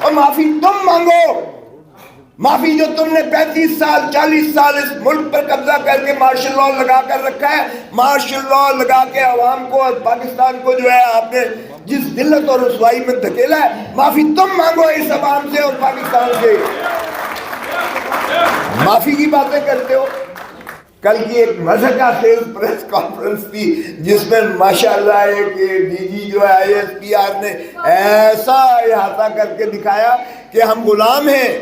اور معافی تم مانگو، معافی جو تم نے 35 سال 40 سال اس ملک پر قبضہ کر کے مارشل لاء لگا کر رکھا ہے، مارشل لاء لگا کے عوام کو اور پاکستان کو جو ہے آپ نے جس ذلت اور رسوائی میں دھکیلا ہے، معافی تم مانگو اس عوام سے اور پاکستان سے۔ معافی کی باتیں کرتے ہو۔ کل کی ایک مذہقہ خیز پریس کانفرنس تھی جس میں ماشاءاللہ ایک ڈی جی جو ہے آئی ایس پی آر نے ایسا احاطہ کر کے دکھایا کہ ہم غلام ہیں،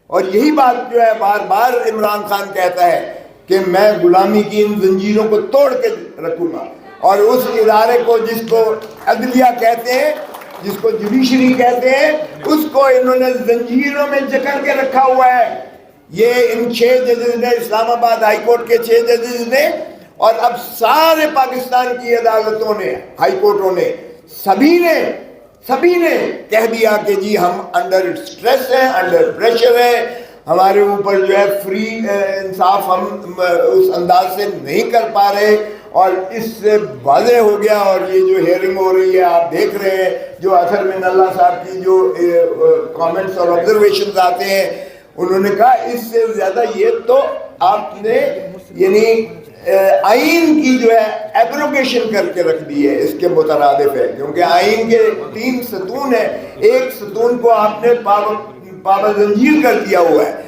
اور یہی بات جو ہے بار بار عمران خان کہتا ہے کہ میں غلامی کی ان زنجیروں کو توڑ کے رکھوں گا، اور اس ادارے کو جس کو عدلیہ کہتے ہیں، جس کو جوڈیشری کہتے ہیں، اس کو انہوں نے زنجیروں میں جکڑ کے رکھا ہوا ہے۔ یہ ان 6 ججز نے، اسلام آباد ہائی کورٹ کے 6 ججز نے، اور اب سارے پاکستان کی عدالتوں نے، ہائی کورٹوں نے، سبھی نے کہہ دیا کہ جی ہم انڈر سٹریس ہیں، انڈر پریشر ہیں، ہمارے اوپر جو ہے فری انصاف ہم اس انداز سے نہیں کر پا رہے، اور اس سے واضح ہو گیا۔ اور یہ جو ہیئرنگ ہو رہی ہے آپ دیکھ رہے ہیں، جو اثر من اللہ صاحب کی جو کامنٹس اور آبزرویشنز آتے ہیں، انہوں نے کہا اس سے زیادہ یہ تو آپ نے یعنی آئین کی جو ہے ایبروگیشن کر کے رکھ دی ہے، اس کے مترادف ہے، کیونکہ آئین کے 3 ستون ہیں، ایک ستون کو آپ نے پابند زنجیر کر دیا ہوا ہے۔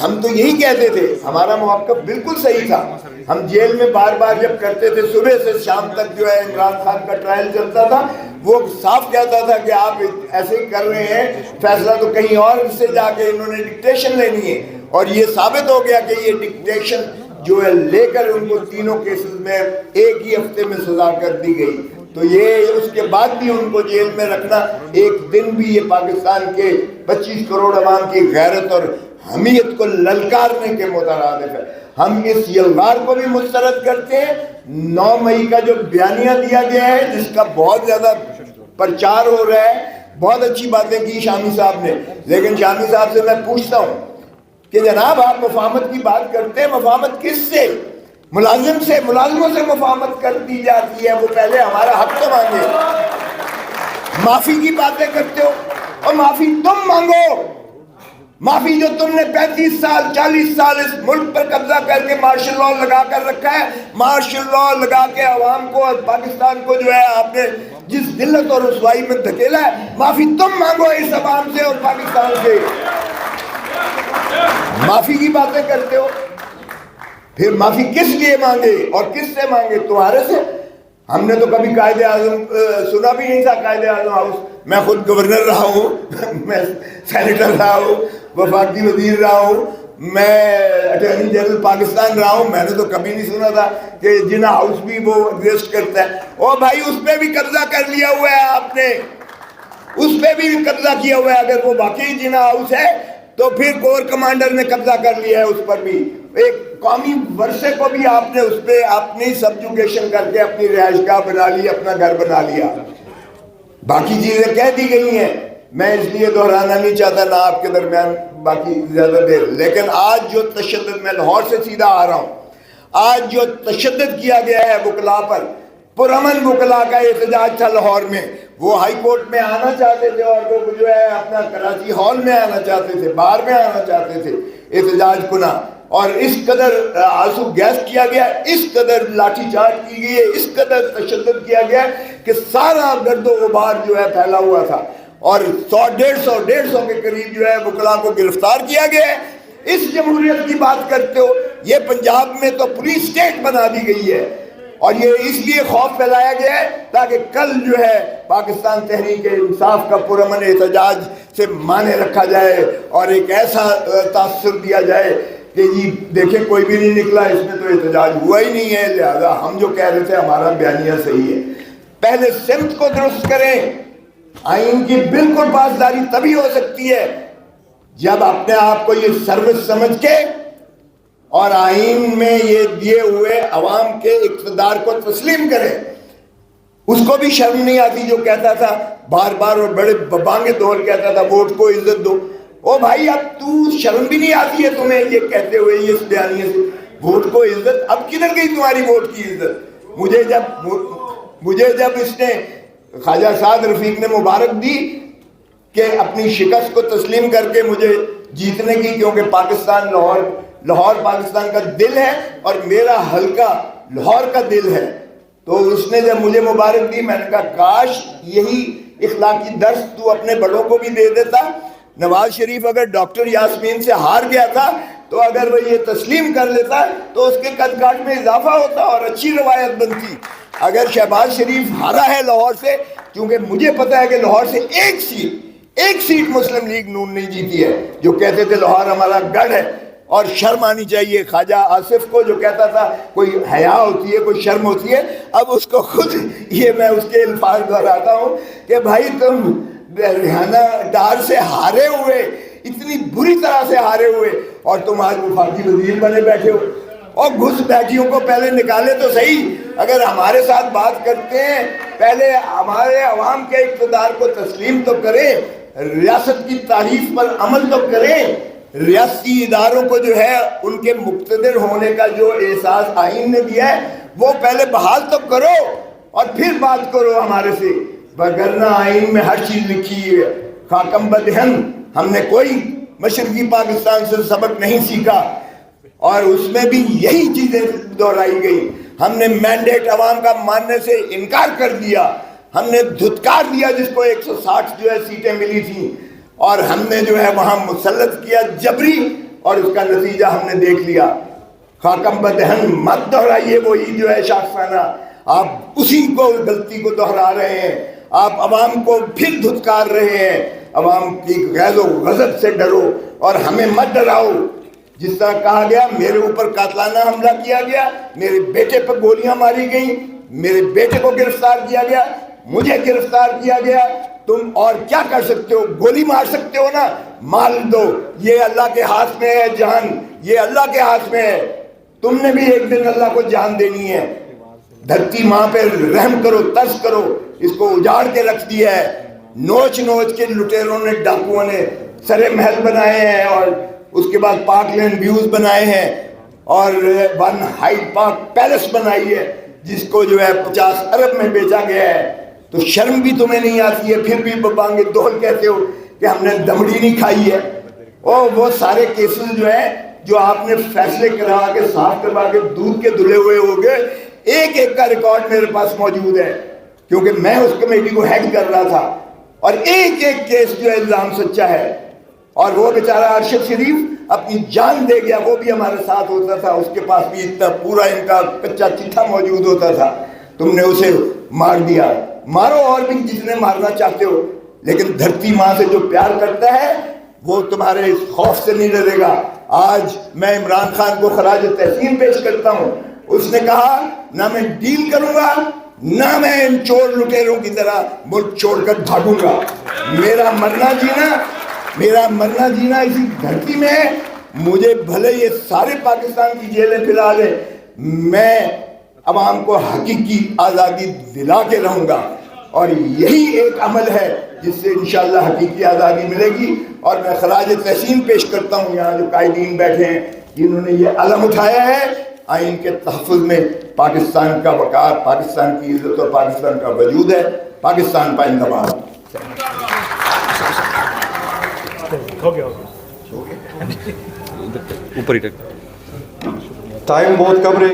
ہم تو یہی کہتے تھے، ہمارا موقف بالکل صحیح تھا، ہم جیل میں بار بار جب کرتے تھے، صبح سے شام تک جو ہے عمران خان کا ٹرائل چلتا تھا، وہ صاف کہتا تھا کہ آپ ایسے ہی کر رہے ہیں، فیصلہ تو کہیں اور سے جا کے انہوں نے ڈکٹیشن لینی ہے، اور یہ ثابت ہو گیا کہ یہ ڈکٹیشن جو ہے لے کر ان کو تینوں کیسز میں ایک ہی ہفتے میں سزا کر دی گئی۔ تو یہ اس کے بعد بھی ان کو جیل میں رکھنا ایک دن بھی یہ پاکستان کے 25 کروڑ عوام کی غیرت اور حمیت کو للکارنے کے مترادف ہے۔ ہم اس یلغار کو بھی مسترد کرتے ہیں۔ 9 مئی کا جو بیانیہ دیا گیا ہے، جس کا بہت زیادہ پرچار ہو رہا ہے، بہت اچھی باتیں کی شامی صاحب نے، لیکن شامی صاحب سے میں پوچھتا ہوں کہ جناب آپ مفاہمت کی بات کرتے ہیں، مفاہمت کس سے؟ ملازموں سے مفاہمت کر دی جاتی ہے، وہ پہلے ہمارا حق تو مانگے۔ معافی کی باتیں کرتے ہو، اور معافی تم مانگو، معافی جو تم نے 35 سال 40 سال اس ملک پر قبضہ کر کے مارشل لاء لگا کر رکھا ہے، مارشل لاء لگا کے عوام کو اور پاکستان کو جو ہے آپ نے جس ذلت اور رسوائی میں دھکیلا ہے، معافی تم مانگو اس عوام سے اور پاکستان سے۔ معافی کی باتیں کرتے ہو، پھر معافی کس لیے مانگے اور کس سے مانگے؟ تمہارے سے؟ ہم نے تو کبھی قائد اعظم سنا بھی نہیں تھا، قائد اعظم ہاؤس۔ میں خود گورنر رہا ہوں، میں سینیٹر رہا ہوں، وفاقی وزیر رہا ہوں، میں اٹارنی جنرل پاکستان رہا ہوں، میں نے تو کبھی نہیں سنا تھا کہ جناح ہاؤس بھی وہ ایگزسٹ کرتا ہے۔ او بھائی، اس پہ بھی قبضہ کر لیا ہوا ہے آپ نے، اس پہ بھی قبضہ کیا ہوا ہے۔ اگر وہ واقعی جناح ہاؤس ہے تو پھر کور کمانڈر نے قبضہ کر لیا ہے اس پر بھی۔ ایک قومی ورثے کو بھی آپ نے اس پہ اپنی سبجوگیشن کر کے اپنی رہائش گاہ بنا لی، اپنا گھر بنا لیا۔ باقی چیزیں کہہ دی گئی ہیں، میں اس لیے دہرانا نہیں چاہتا نہ آپ کے درمیان باقی زیادہ دیر، لیکن آج جو تشدد، میں لاہور سے سیدھا آ رہا ہوں، آج جو تشدد کیا گیا ہے وکلاء پر، پرامن وکلاء کا احتجاج تھا لاہور میں، وہ ہائی کورٹ میں آنا چاہتے تھے، اور وہ جو ہے اپنا کراچی ہال میں آنا چاہتے تھے، بار میں آنا چاہتے تھے احتجاج کناں، اور اس قدر آنسو گیس کیا گیا، اس قدر لاٹھی چارج کی گئی ہے، اس قدر تشدد کیا گیا کہ سارا گرد و غبار جو ہے پھیلا ہوا تھا، اور 100 کے قریب جو ہے وکلاء کو گرفتار کیا گیا ہے۔ اس جمہوریت کی بات کرتے ہو، یہ پنجاب میں تو پولیس اسٹیٹ بنا دی گئی ہے، اور یہ اس لیے خوف پھیلایا گیا ہے تاکہ کل جو ہے پاکستان تحریک انصاف کا پرامن احتجاج سے مانے رکھا جائے، اور ایک ایسا تاثر دیا جائے کہ جی دیکھیں کوئی بھی نہیں نکلا، اس میں تو احتجاج ہوا ہی نہیں ہے، لہذا ہم جو کہہ رہے تھے ہمارا بیانیہ صحیح ہے۔ پہلے سمت کو درست کریں۔ آئین کی بالکل پاسداری تبھی ہو سکتی ہے جب اپنے آپ کو یہ سروس سمجھ کے اور آئین میں یہ دیے ہوئے عوام کے اقتدار کو تسلیم کریں۔ اس کو بھی شرم نہیں آتی جو کہتا تھا بار بار اور بڑے بانگے دور کہتا تھا ووٹ کو عزت دو۔ او بھائی، اب تو شرم بھی نہیں آتی ہے تمہیں یہ کہتے ہوئے اس بیانیے سے ووٹ کو عزت؟ اب کدھر گئی تمہاری ووٹ کی عزت؟ مجھے جب اس نے خواجہ سعد رفیق نے مبارک دی کہ اپنی شکست کو تسلیم کر کے مجھے جیتنے کی، کیونکہ پاکستان لاہور پاکستان کا دل ہے اور میرا حلقہ لاہور کا دل ہے۔ تو اس نے جب مجھے مبارک دی، میں نے کہا کاش یہی اخلاقی درس تو اپنے بڑوں کو بھی دے دیتا۔ نواز شریف اگر ڈاکٹر یاسمین سے ہار گیا تھا تو اگر وہ یہ تسلیم کر لیتا تو اس کے قد کاٹ میں اضافہ ہوتا اور اچھی روایت بنتی۔ اگر شہباز شریف ہارا ہے لاہور سے، کیونکہ مجھے پتا ہے کہ لاہور سے ایک سیٹ مسلم لیگ نون نہیں جیتی ہے، جو کہتے تھے لاہور ہمارا گڑھ ہے، اور شرم آنی چاہیے خواجہ آصف کو جو کہتا تھا کوئی حیا ہوتی ہے، کوئی شرم ہوتی ہے، اب اس کو خود یہ میں اس کے الفاظ دہراتا ہوں کہ بھائی تم ریحانہ ڈار سے ہارے ہوئے، اتنی بری طرح سے ہارے ہوئے، اور تم آج وفاقی وزیر بنے بیٹھے ہو، اور گھس بیٹھیوں کو پہلے نکالے تو صحیح۔ اگر ہمارے ساتھ بات کرتے ہیں پہلے ہمارے عوام کے اقتدار کو تسلیم تو کریں، ریاست کی تعریف پر عمل تو کریں، ریاستی اداروں کو جو ہے ان کے مقتدر ہونے کا جو احساس آئین نے دیا ہے وہ پہلے بحال تو کرو اور پھر بات کرو ہمارے سے، وگرنہ آئین میں ہر چیز لکھی ہے۔ خاکم بدہن ہم نے کوئی مشرقی پاکستان سے سبق نہیں سیکھا، اور اس میں بھی یہی چیزیں دہرائی گئی۔ ہم نے مینڈیٹ عوام کا ماننے سے انکار کر دیا، ہم نے دھتکار دیا جس کو 160 جو ہے سیٹیں ملی تھیں، اور ہم نے جو ہے وہاں مسلط کیا جبری، اور اس کا نتیجہ ہم نے دیکھ لیا۔ خاکم بدہن مت دہرائیے وہی جو ہے شاخسانہ، آپ اسی کو غلطی کو دہرا رہے ہیں، آپ عوام کو پھر دھتکار رہے ہیں۔ عوام کی غیظ و غضب سے ڈرو اور ہمیں مت ڈراؤ۔ جس طرح کہا گیا میرے اوپر قاتلانہ حملہ کیا گیا، میرے بیٹے پر گولیاں ماری گئیں، میرے بیٹے کو گرفتار کیا گیا، مجھے گرفتار کیا گیا، تم اور کیا کر سکتے ہو؟ گولی مار سکتے ہو نا، مار دو، یہ اللہ کے ہاتھ میں ہے جان، یہ اللہ کے ہاتھ میں ہے، تم نے بھی ایک دن اللہ کو جان دینی ہے۔ دھرتی ماں پہ رحم کرو، ترس کرو، اس کو اجاڑ کے رکھ دیا ہے، نوچ کے لٹیروں نے، ڈاکوؤں نے سرے محل بنائے ہیں، اور اس کے بعد پارک لینڈ ویوز بنائے ہیں، اور ون ہائیڈ پارک پیلس بنائی ہے جس کو جو ہے 50 ارب میں بیچا گیا ہے۔ تو شرم بھی تمہیں نہیں آتی ہے، پھر بھی بانگے دول کہتے ہو کہ ہم نے دمڑی نہیں کھائی ہے۔ اور وہ سارے کیسز جو ہیں جو آپ نے فیصلے کروا کے صاف کروا کے دودھ کے دھلے ہوئے ہو گئے، ایک ایک کا ریکارڈ میرے پاس موجود ہے، کیونکہ میں اس کمیٹی کو ہیڈ کر رہا تھا، اور ایک ایک کیس جو ہے الزام سچا ہے۔ اور وہ بیچارہ ارشد شریف اپنی جان دے گیا، وہ بھی ہمارے ساتھ ہوتا تھا، اس کے پاس بھی اتنا پورا ان کا کچا چٹھا موجود ہوتا تھا، تم نے اسے مار دیا۔ مارو اور بھی جتنے مارنا چاہتے ہو، لیکن دھرتی ماں سے جو پیار کرتا ہے وہ تمہارے اس خوف سے نہیں ڈرے گا۔ آج میں عمران خان کو خراج تحسین پیش کرتا ہوں، اس نے کہا نہ میں ڈیل کروں گا، نہ میں ان چور لٹیروں کی طرح ملک چھوڑ کر بھاگوں گا۔ میرا مرنا جینا اسی دھرتی میں ہے، مجھے بھلے یہ سارے پاکستان کی جیلیں پھیلا لیں، میں عوام کو حقیقی آزادی دلا کے رہوں گا، اور یہی ایک عمل ہے جس سے انشاءاللہ حقیقی آزادی ملے گی۔ اور میں خراج تحسین پیش کرتا ہوں یہاں جو قائدین بیٹھے ہیں جنہوں نے یہ علم اٹھایا ہے، آئین کے تحفظ میں پاکستان کا وقار، پاکستان کی عزت اور پاکستان کا وجود ہے۔ پاکستان پائندہ باد۔ اوپر ہی ٹائم بہت کم رہے